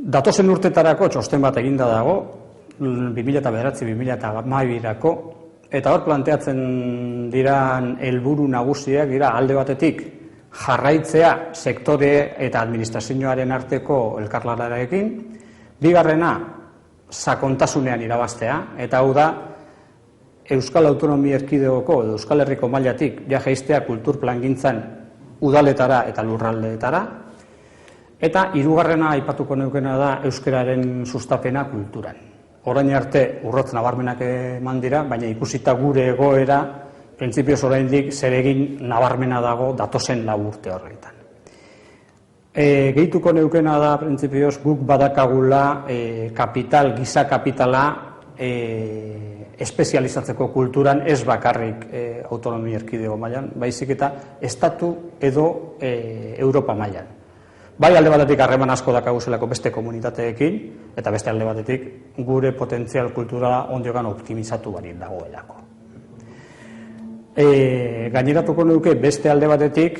Datozen urtetarako txosten bat eginda dago, 2009-2012-rako, eta hor planteatzen diran helburu nagusiak dira alde batetik jarraitzea sektore eta administrazioaren arteko elkarlanarekin, bigarrena sakontasunean irabaztea, eta hau da Euskal Autonomia Erkidegoko edo Euskal Herriko mailatik jaistea kultur plangintzan udaletara eta lurraldeetara, eta hirugarrena aipatuko neukena da euskararen sustapena kulturan. Orain arte urrats nabarmenak eman dira, baina ikusita gure egoera, printzipioz oraindik zeregin nabarmena dago datozen 4 urte horretan. Gehituko neukena da printzipioz guk badakagula giza kapitala espezializatzeko kulturan ez bakarrik autonomia erkidego mailan, baizik eta estatu edo Europa mailan. Bai alde batetik harreman asko dakaguzelako beste komunitateekin, eta beste alde batetik gure potentzial kulturala ondiogan optimizatu barik dagoelako. Gaineratuko nuke beste alde batetik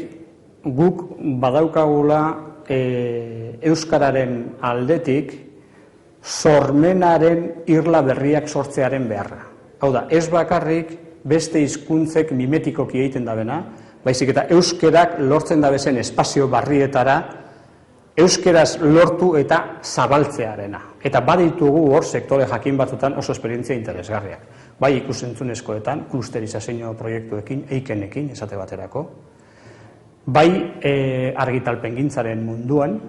guk badaukagula euskararen aldetik sormenaren irla berriak sortzearen beharra. Hau da, ez bakarrik beste hizkuntzek mimetikoki egiten dabena, baizik eta euskerak lortzen dabezen espazio barrietara euskeraz lortu eta zabaltzearena. Eta baditugu hor sektore jakin batzutan oso esperientzia interesgarriak. Bai ikusentzunezkoetan, klusterizazio proiektuekin, eikenekin, esate baterako, bai argitalpengintzaren munduan,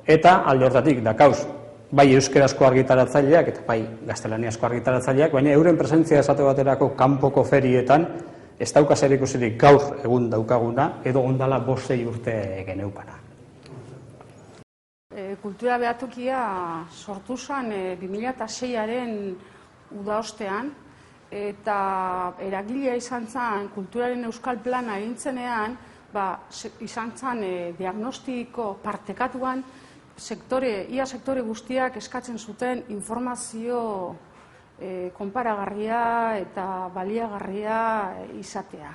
eta alde hortatik dakauz, bai euskerazko argitaratzaileak eta bai gaztelaniazko argitaratzaileak, baina euren presentzia esate baterako kanpoko ferietan ez dauka zerikusirik gaur egun daukaguna edo ondala 5-6 urte geneukana. Kultura behatokia sortu zen 2006-aren udaostean, eta eragilea izan zen kulturaren euskal plana egintzenean, izan zen diagnostiko partekatuan ia sektore guztiak eskatzen zuten informazio konparagarria eta baliagarria izatea.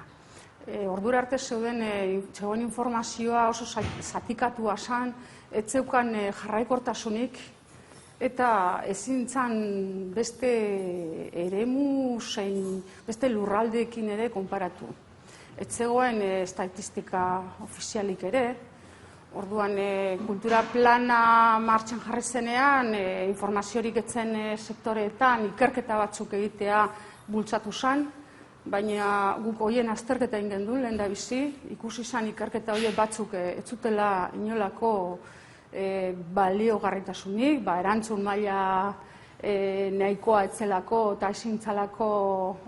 Ordura arte zegoen informazioa oso zatikatua zen, ez zeukan jarraikortasunik, eta ezin zen beste eremu zein beste lurraldeekin ere konparatu. Ez zegoen estatistika ofizialik ere, orduan kultura plana martxan jarri zenean, informaziorik etzen sektoreetan ikerketa batzuk egitea bultzatu zen, baina guk horien azterketa egin genuen lehendabizi, ikusi zen ikerketa horiek batzuk ez zutela inolako baliogarritasunik, erantzun maila nahikoa etzelako eta ezintzalako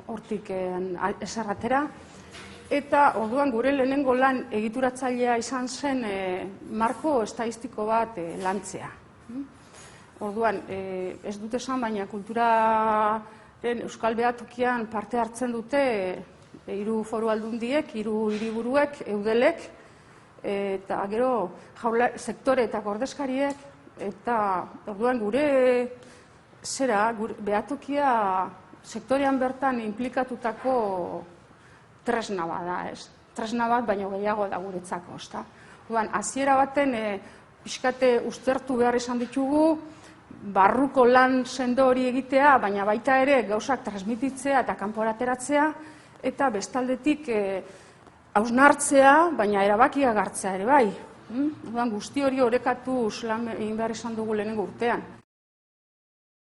hortik eserratera. Eta orduan gure lehenengo lan egituratzailea izan zen marko estadistiko bat lantzea. Orduan, ez dut esan, baina kulturaren euskal behatokian parte hartzen dute 3 foru aldundiek, 3 hiriburuek, eudelek, eta gero sektore eta ordezkariek, eta orduan gure behatokia sektorean bertan inplikatutako tresna bat da, ez? Tresna bat, baina gehiago da guretzako, ezta? Orduan, hasiera baten pixkate uztertu behar izan ditugu, barruko lan sendo hori egitea, baina baita ere gauzak transmititzea eta kanpora ateratzea, eta bestaldetik hausnartzea, baina erabakiak hartzea ere bai. Guzti hori orekatuz lan egin behar izan dugu lehenengo urtean.